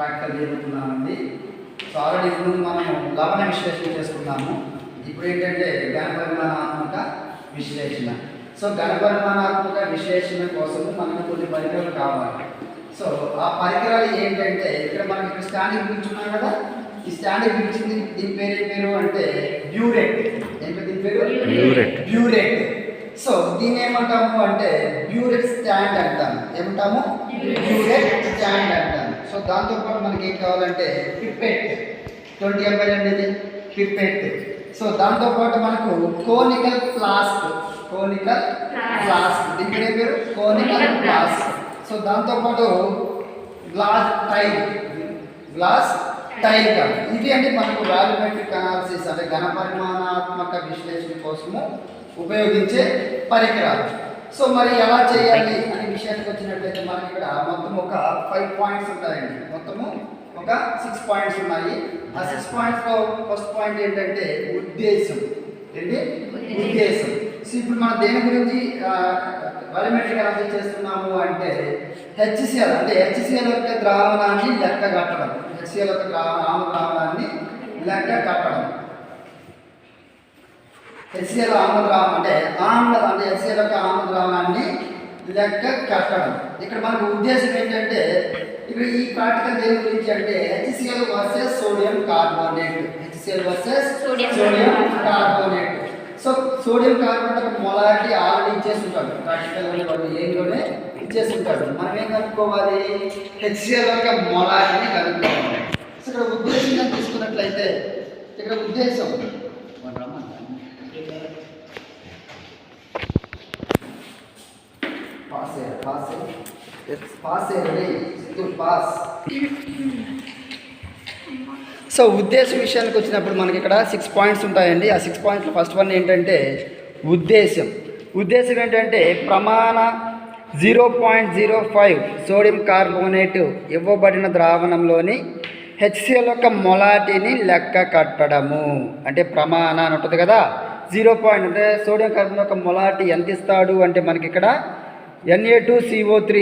Practical చేయబోతున్నామండి. So already ముందు మనము లవణ విశ్లేషణ చేసుకున్నాము. ఇప్పుడు ఏంటంటే ఘనపరిమాణాత్మక విశ్లేషణ. సో ఘనపరిమాణాత్మక విశ్లేషణ కోసం మనకు కొన్ని పరికరాలు కావాలి. సో ఆ పరికరాలు ఏంటంటే ఇక్కడ మనకి ఇక్కడ స్టాండింగ్ పిలుచున్నాం కదా. ఈ స్టాండింగ్ పిలిచింది దీని పేరు అంటే బ్యూరెట్. ఏంటో దీని పేరు బ్యూరెట్. సో దీన్ని ఏమంటాము అంటే బ్యూరెట్ స్టాండ్ అంటాము. ఏమంటాము? బ్యూరెట్ స్టాండ్ అంటాము. సో దాంతోపాటు మనకి ఏం కావాలంటే పిప్పెట్ 20 ml అండి ఇది పిప్పెట్. సో దాంతోపాటు మనకు కోనికల్ ఫ్లాస్క్ దీని పేరు కోనికల్ ఫ్లాస్క్. సో దాంతోపాటు గ్లాస్ టైల్ కాదు. ఇవి అంటే మనకు వాల్యూమెట్రిక్ అనాలిసిస్ అంటే ఘనపరిమాణాత్మక విశ్లేషణ కోసము ఉపయోగించే పరికరాలు. సో మరి ఎలా చేయాలి అనే విషయానికి వచ్చినట్లయితే మనకి ఇక్కడ మొత్తం ఒక 5 పాయింట్స్ ఉంటాయండి. మొత్తము ఒక 6 పాయింట్స్ ఉన్నాయి. ఆ 6 పాయింట్స్లో ఫస్ట్ పాయింట్ ఏంటంటే ఉద్దేశం. సో ఇప్పుడు మనం దేని గురించి వాల్యూమెట్రిక్ అనాలిసిస్ చేస్తున్నాము అంటే హెచ్సిఎల్ అంటే హెచ్సిఎల్ యొక్క ద్రావణాన్ని లెక్క కట్టడం. హెచ్సిఎల్ యొక్క ఆమ్ల ద్రావణాన్ని లెక్క కట్టడం. హెచ్సిఎల్ ఆమ్ల ద్రావణం అంటే హెచ్సిఎల్ యొక్క ఆమ్ల ద్రావణాన్ని లెక్క కట్టడం. ఇక్కడ మనకు ఉద్దేశం ఏంటంటే ఇక్కడ ఈ ప్రాక్టికల్ దేని గురించి అంటే HCl versus sodium carbonate. So sodium carbonate ఒక మొలారిటీ ఆల్రెడీ ఇచ్చేస్తుంటాడు. ప్రాక్టికల్ వాళ్ళు ఏంలోనే ఇచ్చేస్తుంటాడు. మనం ఏం కనుక్కోవాలి? హెచ్సిఎల్ యొక్క మొలారిటీని కనుక్కోవాలి. సో ఇక్కడ ఉద్దేశంగా తీసుకున్నట్లయితే ఇక్కడ ఉద్దేశం సో ఉద్దేశం విషయానికి వచ్చినప్పుడు మనకి ఇక్కడ 6 పాయింట్స్ ఉంటాయండి. ఆ 6 పాయింట్స్లో ఫస్ట్ వన్ ఏంటంటే ఉద్దేశం ఏంటంటే ప్రమాణ 0.05 సోడియం కార్బోనేట్ ఇవ్వబడిన ద్రావణంలోని హెచ్సిఎల్ యొక్క మొలారిటీని లెక్క కట్టడము. అంటే ప్రమాణ అని ఉంటుంది కదా. 0 అంటే సోడియం కార్బోనేట్ యొక్క మొలారిటీ ఎంత ఇస్తాడు అంటే మనకి ఇక్కడ Na2CO3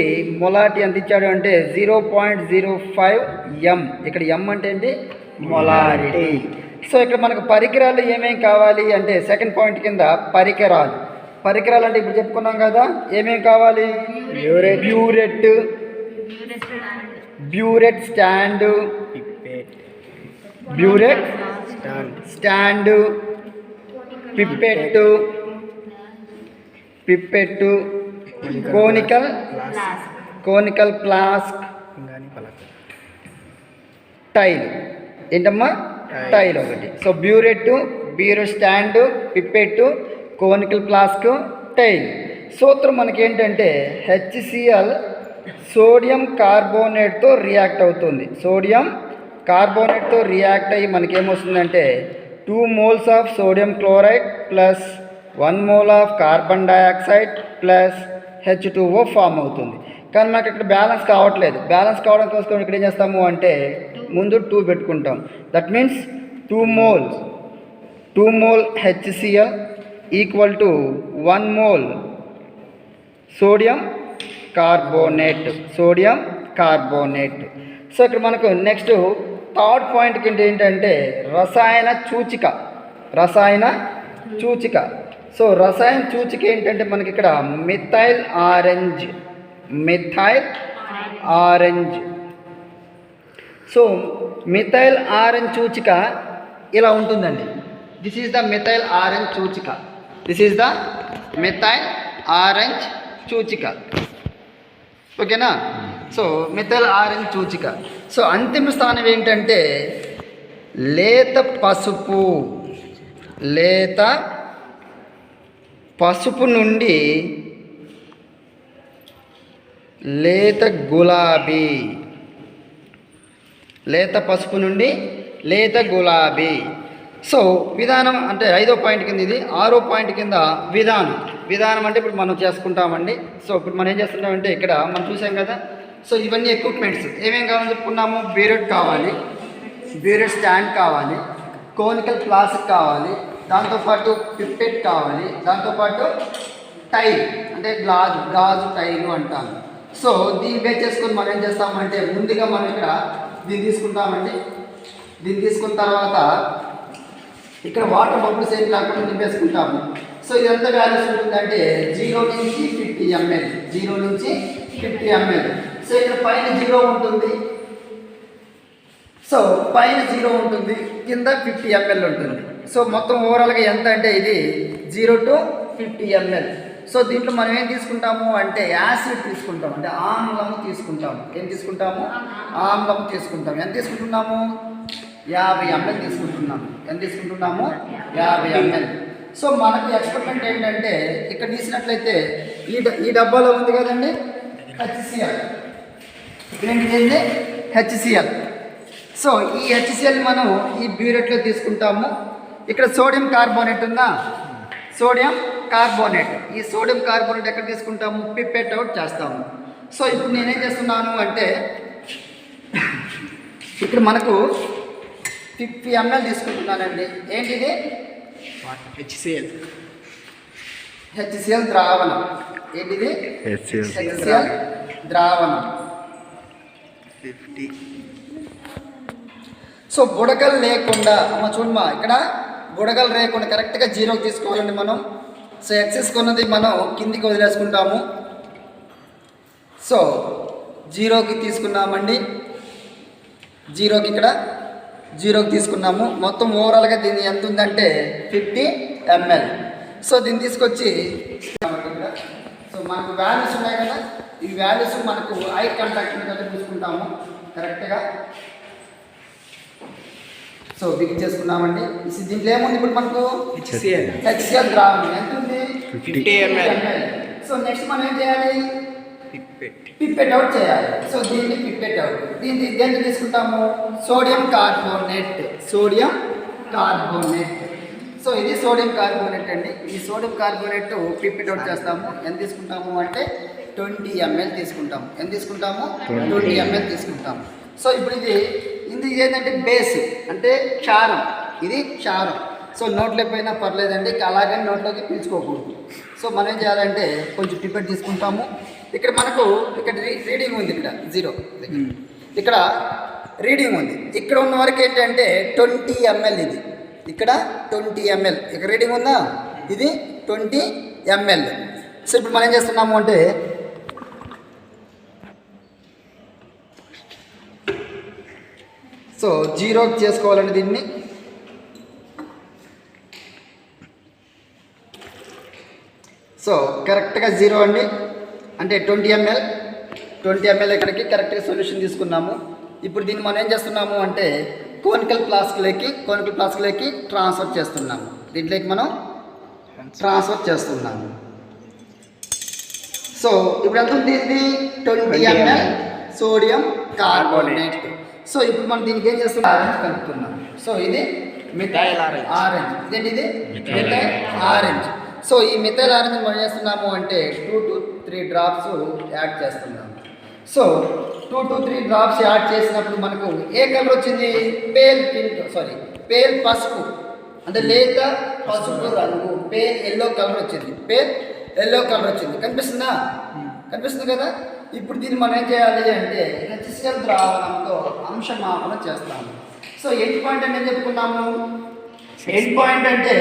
మొలారిటీ ఎంత ఇచ్చాడు అంటే 0.05 m. ఇక్కడ m అంటే ఏంటి? మొలారిటీ. సో ఇక్కడ మనకు పరికరాలు ఏమేమి కావాలి అంటే సెకండ్ పాయింట్ కింద పరికరాలు అంటే ఇప్పుడు చెప్పుకున్నాం కదా. ఏమేమి కావాలి? Burette stand pipette conical flask tile. ఏంటమ్మా? టైల్ ఒకటి. So burette stand pipette conical flask tile. సూత్రం మనకి ఏంటంటే హెచ్సిఎల్ సోడియం కార్బోనేట్తో రియాక్ట్ అవుతుంది. సోడియం కార్బోనేట్తో రియాక్ట్ అయ్యి మనకేమొస్తుందంటే 2 moles of sodium chloride plus 1 mole of carbon dioxide plus H2O form అవుతుంది. కానీ మనకి ఇక్కడ బ్యాలెన్స్ కావట్లేదు. బ్యాలెన్స్ కావడం కోసం ఇక్కడ ఏం చేస్తాము అంటే ముందు 2 పెట్టుకుంటాం. That means 2 mole HCl equal to 1 mole sodium carbonate. So ఇక్కడ మనకు నెక్స్ట్ థర్డ్ పాయింట్ కింద ఏంటంటే రసాయన సూచిక. సో రసాయన సూచిక ఏంటంటే మనకి ఇక్కడ methyl orange. So methyl orange సూచిక ఇలా ఉంటుందండి. This is the methyl orange సూచిక. ఓకేనా? సో మిథైల్ ఆరెంజ్ సూచిక. సో అంతిమ స్థానం ఏంటంటే లేత పసుపు నుండి లేత గులాబీ. సో విధానం అంటే 5వ పాయింట్ కింద ఇది. 6వ పాయింట్ కింద విధానం అంటే ఇప్పుడు మనం చేసుకుంటామండి. సో ఇప్పుడు మనం ఏం చేస్తున్నామంటే ఇక్కడ మనం చూసాం కదా. సో ఇవన్నీ ఎక్విప్మెంట్స్ ఏమేమి కావాలని చెప్పుకున్నాము? బ్యూరెట్ స్టాండ్ కావాలి, కోనికల్ ఫ్లాస్క్ కావాలి, దాంతోపాటు పిప్పెట్ కావాలి, దాంతోపాటు టైల్ అంటే గాజు టైలు అంటాము. సో దీన్ని బేస్ చేసుకొని మనం ఏం చేస్తామంటే ముందుగా మనం ఇక్కడ దీన్ని తీసుకుంటామండి. దీన్ని తీసుకున్న తర్వాత ఇక్కడ వాటర్ బబుల్స్ ఏం లేకుండా నింపేసుకుంటాము. సో ఇది ఎంత వాల్యూస్ ఉంటుందంటే 0 నుంచి 50 ml, 0 నుంచి 50 ml. సో ఇక్కడ పైన 0 ఉంటుంది, సో పైన 0 ఉంటుంది, కింద 50 ml ఉంటుంది. సో మొత్తం ఓవరాల్గా ఎంత అంటే ఇది 0 to 50 ml. సో దీంట్లో మనం ఏం తీసుకుంటాము అంటే యాసిడ్ తీసుకుంటాం, అంటే ఆమ్లము తీసుకుంటాము. ఏం తీసుకుంటాము? ఆమ్లం తీసుకుంటాం. ఎంత తీసుకుంటున్నాము? 50 ml తీసుకుంటున్నాము. ఎంత తీసుకుంటున్నాము? 50 ml. సో మనకి ఎక్స్పెరిమెంట్ ఏంటంటే ఇక్కడ తీసినట్లయితే ఈ డబ్బాలో ఉంది కదండి HCl. ఏంటిది? HCl. సో ఈ HCl మనం ఈ బ్యూరేట్లో తీసుకుంటాము. ఇక్కడ సోడియం కార్బోనేట్ ఉందా? Sodium carbonate. ఈ సోడియం కార్బోనేట్ ఎక్కడ తీసుకుంటాము? పిపెట్ అవుట్ చేస్తాము. సో ఇప్పుడు నేనేం చేస్తున్నాను అంటే ఇక్కడ మనకు 50 ml తీసుకుంటున్నానండి. ఏంటిది? HCl ద్రావణం. ఏంటిది? HCl ద్రావణం. సో బుడగలు లేకుండా చూడమ్మా, ఇక్కడ బుడగలు లేకుండా కరెక్ట్గా 0కి తీసుకోవాలండి మనం. సో ఎక్సెస్ కొన్నది మనం కిందికి వదిలేసుకుంటాము. సో 0కి తీసుకున్నామండి. 0కి ఇక్కడ 0కి తీసుకున్నాము. మొత్తం ఓవరాల్గా దీన్ని ఎంత ఉందంటే 50 ml. సో దీన్ని తీసుకొచ్చి సో మనకు వాల్యూస్ ఉన్నాయి కదా, ఈ వాల్యూస్ మనకు ఐ కాంటాక్ట్ దగ్గర తీసుకుంటాము కరెక్ట్గా. సో బిగించేసుకున్నామండి. దీంట్లో ఏముంది ఇప్పుడు మనకు? HCl ద్రావణం. ఎంత ఉంది? 50 ml. సో నెక్స్ట్ మనం ఏం చేయాలి? పిపెట్ అవుట్ చేయాలి. సో దీన్ని పిపెట్ అవుట్. దీన్ని దేంట్లో తీసుకుంటాము? Sodium carbonate. Sodium carbonate. So ఇది సోడియం కార్బోనేట్ అండి. ఈ సోడియం కార్బోనేట్ పిపెట్ అవుట్ చేస్తాము. ఎంత తీసుకుంటాము అంటే 20 ml తీసుకుంటాము. ఎంత తీసుకుంటాము? 20 ml తీసుకుంటాము. సో ఇప్పుడు ఇది ఏంటంటే బేస్, అంటే క్షారం. ఇది క్షారం. సో నోట్లోకి పోయినా పర్లేదండి, అలాగని నోట్లోకి పీల్చుకోకూడదు. సో మనం ఏం చేయాలంటే కొంచెం పిపెట్ తీసుకుంటాము. ఇక్కడ మనకు ఇక్కడ రీడింగ్ ఉంది, ఇక్కడ 0 ఇక్కడ రీడింగ్ ఉంది. ఇక్కడ ఉన్న వరకు ఏంటంటే 20 ml. ఇది ఇక్కడ 20 ml ఇక్కడ రీడింగ్ ఉందా? ఇది 20 ml. సో ఇప్పుడు మనం ఏం చేస్తున్నాము అంటే సో 0కి చేసుకోవాలండి దీన్ని. సో కరెక్ట్గా 0 అండి, అంటే 20 ml ఇక్కడికి కరెక్ట్గా సొల్యూషన్ తీసుకున్నాము. ఇప్పుడు దీన్ని మనం ఏం చేస్తున్నాము అంటే కోనికల్ ఫ్లాస్క్లోకి ట్రాన్స్ఫర్ చేస్తున్నాము. దీంట్లోకి మనం ట్రాన్స్ఫర్ చేస్తున్నాము. సో ఇప్పుడు ఎంత ఉంది? ఇది 20 ml సోడియం కార్బోనేట్. సో ఇప్పుడు మనం దీనికి ఏం చేస్తున్నాం? ఆరెంజ్ కలుపుతున్నాం. సో ఇది మిథైల్ ఆరెంజ్. ఇదేంటి? ఇది మిథైల్ ఆరెంజ్. సో ఈ మిథైల్ ఆరెంజ్ మనం చేస్తున్నాము అంటే 2 to 3 డ్రాప్స్ యాడ్ చేస్తున్నాము. సో 2 to 3 డ్రాప్స్ యాడ్ చేసినప్పుడు మనకు ఏ కలర్ వచ్చింది? పేల్ పసుపు, అంటే లేత పసుపు రంగు, పేల్ ఎల్లో కలర్ వచ్చింది. కనిపిస్తుందా? కనిపిస్తుంది కదా. ఇప్పుడు దీన్ని మనం ఏం చేయాలి అంటే HCl ద్రావణంతో అంశమాపన చేస్తాము. సో ఎండ్ పాయింట్ అంటే చెప్పుకున్నాము. ఎండ్ పాయింట్ అంటే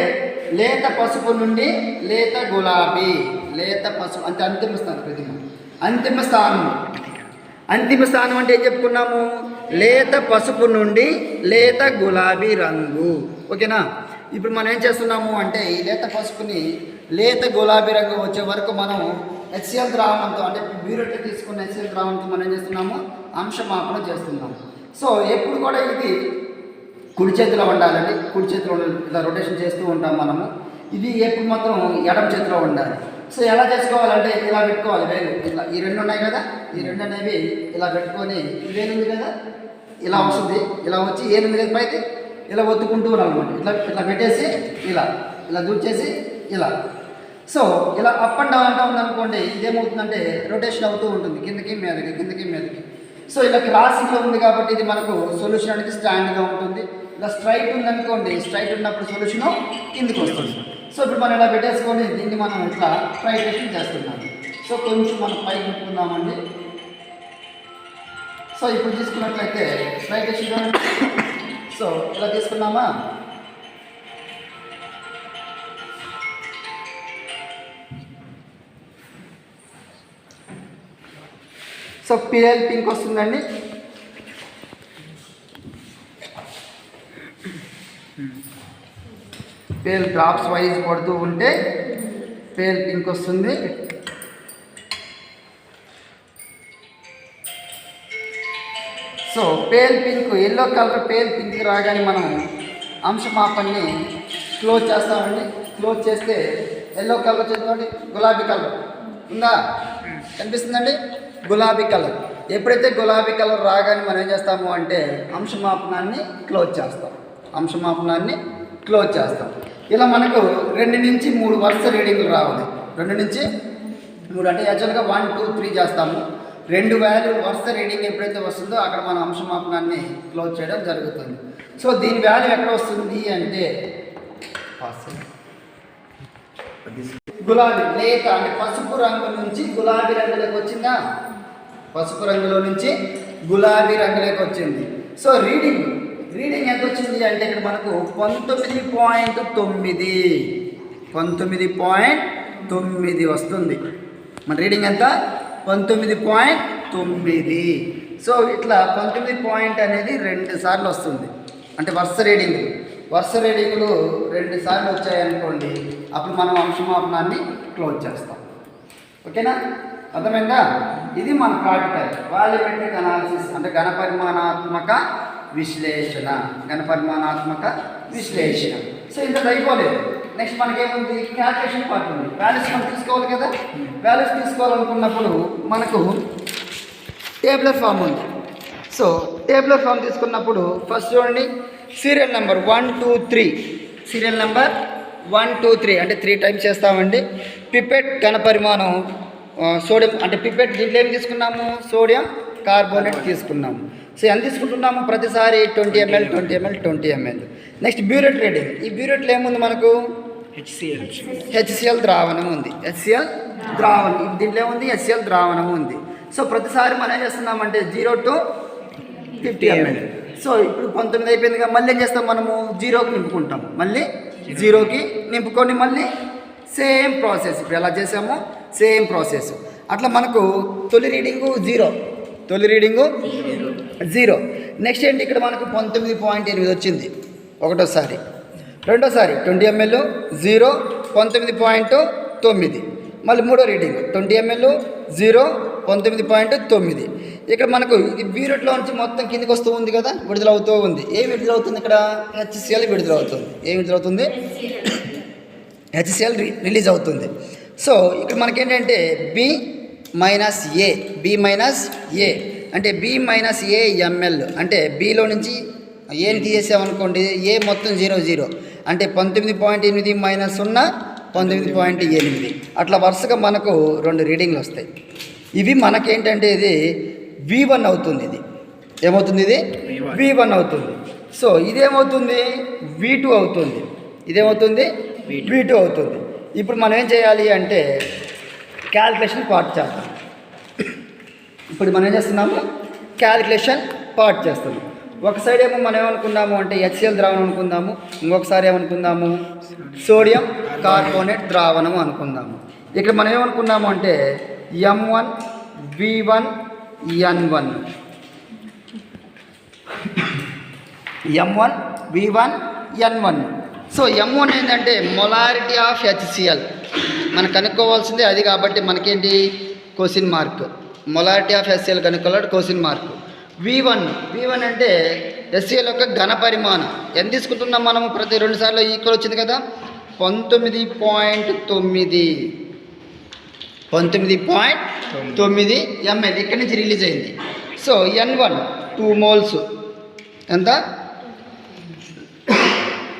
లేత పసుపు నుండి లేత గులాబీ. లేత పసుపు అంటే అంతిమ స్థానం. అంతిమ స్థానం అంటే ఏం చెప్పుకున్నాము? లేత పసుపు నుండి లేత గులాబీ రంగు. ఓకేనా? ఇప్పుడు మనం ఏం చేస్తున్నాము అంటే ఈ లేత పసుపుని లేత గులాబీ రంగు వచ్చే వరకు మనం HCl ద్రావణంతో, అంటే బ్యూరెట్ తీసుకున్న HCl ద్రావణంతో మనం ఏం చేస్తున్నాము? అంశమాపన చేస్తున్నాము. సో ఎప్పుడు కూడా ఇది కుడి చేతిలో ఉండాలండి. కుడి చేతిలో ఇలా రొటేషన్ చేస్తూ ఉంటాం మనము. ఇది ఎప్పుడు మాత్రం ఎడమ చేతిలో ఉండాలి. సో ఎలా చేసుకోవాలంటే ఇలా పెట్టుకోవాలి వేలు. ఇట్లా ఈ 2 ఉన్నాయి కదా, ఈ 2 అనేవి ఇలా పెట్టుకొని, ఈ వేలు ఉంది కదా ఇలా వస్తుంది. ఇలా వచ్చి ఏనుంది కదా పైకి ఇలా ఒత్తుకుంటూ ఉన్నామన్నమాట. ఇట్లా పెట్టేసి ఇలా దూచేసి ఇలా. సో ఇలా అప్ అండ్ డౌన్ ఉందనుకోండి, ఇదేమవుతుందంటే రొటేషన్ అవుతూ ఉంటుంది కిందకి మీదకి. సో ఇలా క్రాసింగ్లో ఉంది కాబట్టి ఇది మనకు సొల్యూషన్ అనేది స్టాండ్గా ఉంటుంది. ఇలా స్ట్రైట్ ఉందనుకోండి, స్ట్రైట్ ఉన్నప్పుడు సొల్యూషన్ కిందికి వస్తుంది. సో ఇప్పుడు మనం ఇలా పెట్టేసుకొని దీన్ని మనం ఇట్లా ట్రైటేషన్ చేస్తున్నాం. సో కొంచెం మనం పైకి పెట్టుకుందామండి. సో ఇప్పుడు తీసుకున్నట్లయితే రైట్ చూడండి. సో ఇలా తీసుకున్నామా, సో పేల్ పింక్ వస్తుందండి. పేల్ డ్రాప్స్ వైజ్ పడుతూ ఉంటే పేల్ పింక్ వస్తుంది. So pale pink, yellow colour pale pink రాగానే మనం అంశమాపాన్ని క్లోజ్ చేస్తామండి. క్లోజ్ చేస్తే ఎల్లో కలర్ చూడండి, గులాబీ కలర్ ఉందా, కనిపిస్తుందండి, గులాబీ కలర్. ఎప్పుడైతే గులాబీ కలర్ రాగానే మనం ఏం చేస్తాము అంటే అంశమాపనాన్ని క్లోజ్ చేస్తాం. అంశమాపనాన్ని క్లోజ్ చేస్తాం. ఇలా మనకు 2 నుంచి 3 వరుస రీడింగ్లు రావాలి. 2 నుంచి 3 అంటే యాక్చువల్గా 1, 2, 3 చేస్తాము. 2 వాల్యూ వరుస రీడింగ్ ఎప్పుడైతే వస్తుందో అక్కడ మనం అంశమాపనాన్ని క్లోజ్ చేయడం జరుగుతుంది. సో దీని వాల్యూ ఎక్కడ వస్తుంది అంటే గులాబీ లేత అంటే పసుపు రంగు నుంచి గులాబీ రంగులోకి వచ్చిందా, పసుపు రంగులో నుంచి గులాబీ రంగులోకి వచ్చింది. సో రీడింగ్ ఎంత వచ్చింది అంటే ఇక్కడ మనకు 19.9 వస్తుంది. మన రీడింగ్ ఎంత, 19.9. సో ఇట్లా 19 పాయింట్ అనేది 2 సార్లు వస్తుంది. అంటే వరుస రీడింగ్లు 2 సార్లు వచ్చాయనుకోండి, అప్పుడు మనం అంశమాపనాన్ని క్లోజ్ చేస్తాం. ఓకేనా, అర్థమైందా? ఇది మన ప్రాక్టికల్ వాల్యూమెట్రిక్ అనాలిసిస్ అంటే ఘనపరిమాణాత్మక విశ్లేషణ. సో ఇంత అయిపోలేదు. నెక్స్ట్ మనకేముంది, క్యాల్కులేషన్ పార్ట్ ఉంది. వాల్యూస్ మనం తీసుకోవాలి కదా. వాల్యూస్ తీసుకోవాలనుకున్నప్పుడు మనకు టేబులర్ ఫామ్ ఉంది. సో టేబులర్ ఫామ్ తీసుకున్నప్పుడు ఫస్ట్ చూడండి, సీరియల్ నెంబర్ 1, 2, 3. సీరియల్ నెంబర్ 1, 2, 3 అంటే 3 టైమ్స్ చేస్తామండి. పిపెట్ ఘనపరిమాణం సోడియం అంటే పిపెట్ దీంట్లో ఏమి తీసుకున్నాము, సోడియం కార్బోనేట్ తీసుకున్నాము. సో ఎంత తీసుకుంటున్నాము ప్రతిసారి 20 ml. Next burette reading. ఈ బ్యూరెట్లో ఏముంది మనకు, HCl ద్రావణం ఉంది. దీంట్లో ఏముంది, HCl ద్రావణం ఉంది. సో ప్రతిసారి మనం ఏం చేస్తున్నామంటే 0 to 50 ml. సో ఇప్పుడు 19 అయిపోయిందిగా, మళ్ళీ ఏం చేస్తాం మనము 0కి నింపుకుంటాం. మళ్ళీ 0కి నింపుకొని మళ్ళీ సేమ్ ప్రాసెస్ ఇప్పుడు ఎలా చేసామో సేమ్ ప్రాసెస్. అట్లా మనకు తొలి రీడింగు 0. నెక్స్ట్ ఏంటి, ఇక్కడ మనకు 19.8 వచ్చింది ఒకటోసారి. రెండోసారి 20 ml 0, 19.9. మళ్ళీ మూడో రీడింగ్ 20 ml 0, 19.9. ఇక్కడ మనకు ఇది బ్యూరెట్లో నుంచి మొత్తం కిందికి వస్తూ ఉంది కదా, విడుదలవుతూ ఉంది. ఏం విడుదలవుతుంది ఇక్కడ, HCl విడుదలవుతుంది. ఏం విడుదలవుతుంది, HCl రిలీజ్ అవుతుంది. సో ఇక్కడ మనకేంటంటే B మైనస్ ఏ అంటే B మైనస్ ఏ ml అంటే Bలో నుంచి ఏని తీసేసామనుకోండి, ఏ మొత్తం 0 అంటే 19.8 మైనస్ 0, 19.8. అట్లా వరుసగా మనకు 2 రీడింగ్లు వస్తాయి. ఇవి మనకేంటంటే ఇది V1 అవుతుంది. ఇది ఏమవుతుంది, ఇది V1 అవుతుంది. సో ఇదేమవుతుంది, V2 అవుతుంది. ఇదేమవుతుంది, V2 అవుతుంది. ఇప్పుడు మనం ఏం చేయాలి అంటే క్యాలిక్యులేషన్ పార్ట్ చేద్దాం. ఇప్పుడు మనం ఏం చేస్తున్నాము, క్యాలిక్యులేషన్ పార్ట్ చేస్తున్నాము. ఒక సైడ్ ఏమో మనం ఏమనుకున్నాము అంటే HCl ద్రావణం అనుకుందాము, ఇంకొకసారి ఏమనుకుందాము సోడియం కార్బోనేట్ ద్రావణం అనుకుందాము. ఇక్కడ మనం ఏమనుకున్నాము అంటే M1 V1 N1 M1 V1 N1. So M1 ఏంటంటే మొలారిటీ ఆఫ్ HCl మనం కనుక్కోవాల్సిందే అది. కాబట్టి మనకేంటి question mark, molarity of HCl కనుక్కోవాలి క్వశ్చన్ మార్క్. V1 అంటే HCl యొక్క ఘన పరిమాణం. ఎంత తీసుకుంటున్నాం మనము, ప్రతి 2 సార్లు ఈక్వల్ వచ్చింది కదా, 19.9 ml ఇక్కడి నుంచి రిలీజ్ అయింది. సో N1 2 moles ఎంత,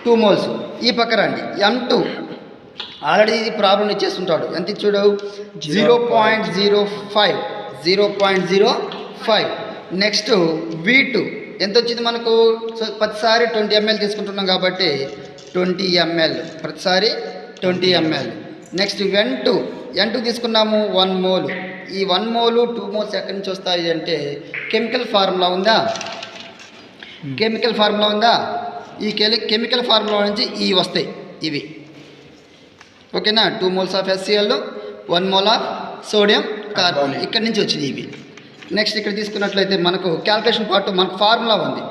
2 moles. ఈ పక్క రండి, M2 ఆల్రెడీ ఇది ప్రాబ్లం ఇచ్చేస్తుంటాడు. ఎంత ఇచ్చాడు, 0.05. నెక్స్ట్ V2 ఎంత వచ్చింది మనకు, సో ప్రతిసారి 20 ml తీసుకుంటున్నాం కాబట్టి 20 ml, ప్రతిసారి 20 ml. నెక్స్ట్ N2 తీసుకున్నాము 1 mole. ఈ 1 మోల్ 2 మోల్స్ ఎక్కడి నుంచి వస్తాయి అంటే కెమికల్ ఫార్ములా ఉందా, కెమికల్ ఫార్ములా ఉందా, ఈ కెమికల్ ఫార్ములా నుంచి ఈ వస్తాయి ఇవి. ఓకేనా, 2 moles of HCl, 1 mole of sodium carbonate, ఇక్కడి నుంచి వచ్చినాయి ఇవి. నెక్స్ట్ ఇక్కడ తీసుకున్నట్లయితే మనకు క్యాల్కులేషన్ పార్ట్ మనకు ఫార్ములా ఉంది.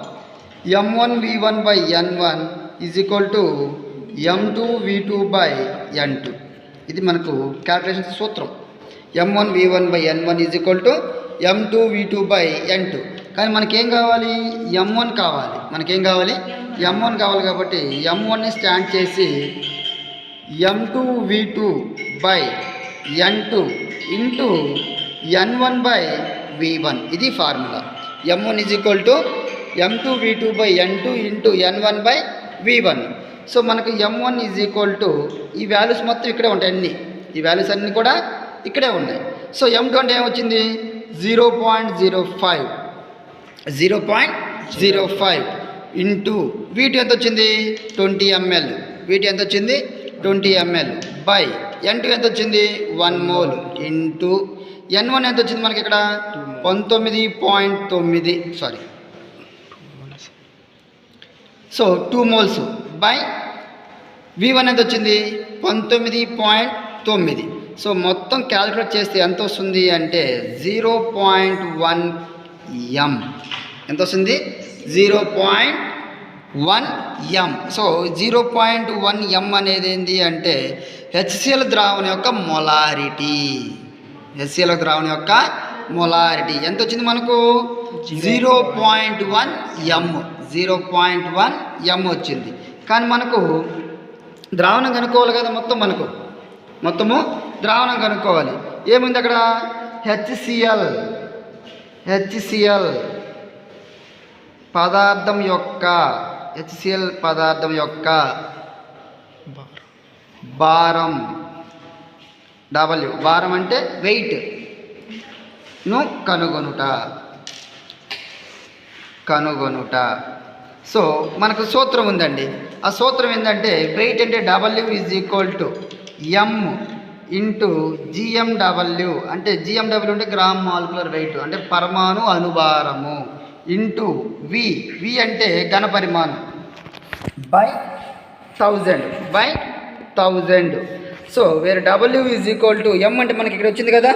M1V1/N1 is equal to M2V2/N2. ఇది మనకు క్యాల్కులేషన్ సూత్రం. M1V1/N1 is equal to M2V2/N2. కానీ మనకేం కావాలి, M1 కావాలి. మనకేం కావాలి, M1 కావాలి. కాబట్టి M1ని స్టాండ్ చేసి M2V2/N2 ఇంటూ N1/V1, ఇది formula. M1 is equal to M2V2/N2 into N1/V1. So మనకు M1 ఈజ్ ఈక్వల్ టు ఈ వాల్యూస్ మొత్తం ఇక్కడే ఉంటాయి, అన్నీ ఈ వాల్యూస్ అన్నీ కూడా ఇక్కడే ఉన్నాయి. సో M2 అంటే ఏమొచ్చింది 0.05 ఇంటూ V2 ఎంత వచ్చింది 20 ml, V2 ఎంత వచ్చింది 20 ml బై N2 ఎంత వచ్చింది 1 mole ఇంటూ N1 ఎంత వచ్చింది మనకి ఇక్కడ 19.9, sorry, so 2 moles by V1 ఎంత వచ్చింది 19.9. సో మొత్తం క్యాలిక్యులేట్ చేస్తే ఎంత వస్తుంది అంటే 0.1 m. ఎంత వస్తుంది 0.1 m. సో 0.1 m అనేది ఏంటి అంటే HCl ద్రావణం యొక్క మొలారిటీ. HCl ద్రావణం యొక్క మొలారిటీ ఎంత వచ్చింది మనకు 0.1 m. 0.1 m వచ్చింది. కానీ మనకు ద్రావణం కనుక్కోవాలి కదా, మొత్తము ద్రావణం కనుక్కోవాలి. ఏముంది అక్కడ HCl పదార్థం యొక్క భారం W, భారం అంటే వెయిట్ను కనుగొనుట. సో మనకు సూత్రం ఉందండి. ఆ సూత్రం ఏంటంటే వెయిట్ అంటే W is equal to M into GMW, అంటే GMW అంటే గ్రామ్ మాలిక్యులర్ వెయిట్ అంటే పరమాణు అణుభారము, ఇంటూ V అంటే ఘనపరిమాణం బై 1000. సో వేరే W is equal to M అంటే మనకి ఇక్కడ వచ్చింది కదా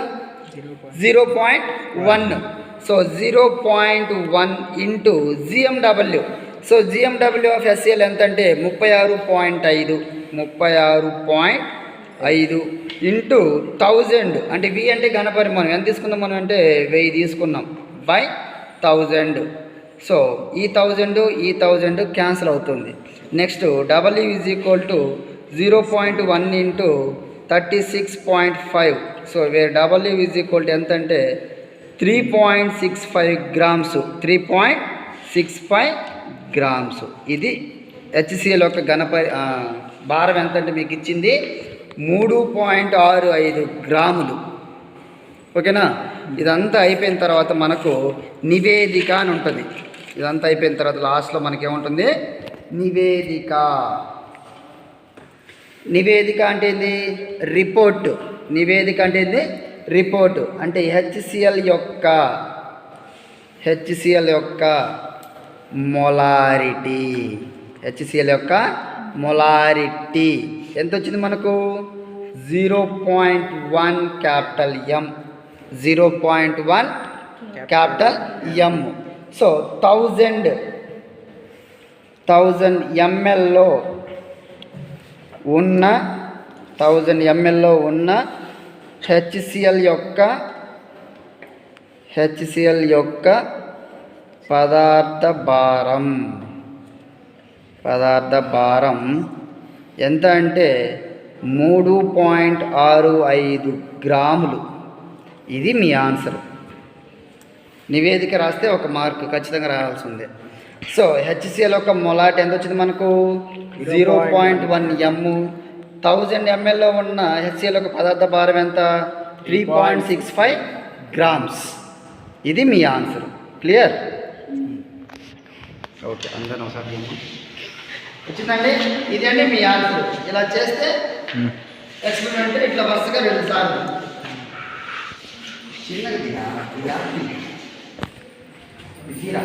0.1. So 0.1 into GMW. So GMW of HCl ఎంత అంటే 36.5 ఇంటూ 1000, అంటే V అంటే ఘనపరిమాణం ఎంత తీసుకుందాం మనం అంటే 1000 తీసుకున్నాం బై 1000. సో ఈ 1000 క్యాన్సిల్ అవుతుంది. Next W is equal to 0.1 into 36.5. So వేరే W ఈజ్ ఈక్వల్ టు ఎంత అంటే 3.65 grams. 3.65 grams. ఇది HCl యొక్క భారం ఎంత అంటే మీకు ఇచ్చింది 3.65 గ్రాములు. ఓకేనా, ఇదంతా అయిపోయిన తర్వాత మనకు నివేదిక అని ఉంటుంది. ఇదంతా అయిపోయిన తర్వాత లాస్ట్లో మనకేముంటుంది నివేదిక అంటే ఏంది రిపోర్ట్. నివేదిక అంటే ఏంది రిపోర్ట్. అంటే HCl యొక్క మొలారిటీ ఎంత వచ్చింది మనకు 0.1 capital M. 0.1 capital M. So 1000 ml లో ఉన్న HCl యొక్క పదార్థ భారం ఎంత అంటే 3.65 గ్రాములు. ఇది మీ ఆన్సర్. నివేదిక రాస్తే 1 మార్కు ఖచ్చితంగా రావాల్సిందే. సో HCl యొక్క మొలారిటీ ఎంత వచ్చింది మనకు 0.1 m. 1000 ml లో ఉన్న HCl యొక్క పదార్థ భారం ఎంత 3.65 grams. ఇది మీ ఆన్సర్. క్లియర్? ఓకే, అందరం ఒకసారి వచ్చిందండి. ఇది అండి మీ ఆన్సర్. ఇలా చేస్తే ఎక్స్పెరిమెంట్ ఇట్లా వరుసగా 2 సార్లు చిన్నది తీరా, ఇది తీరా.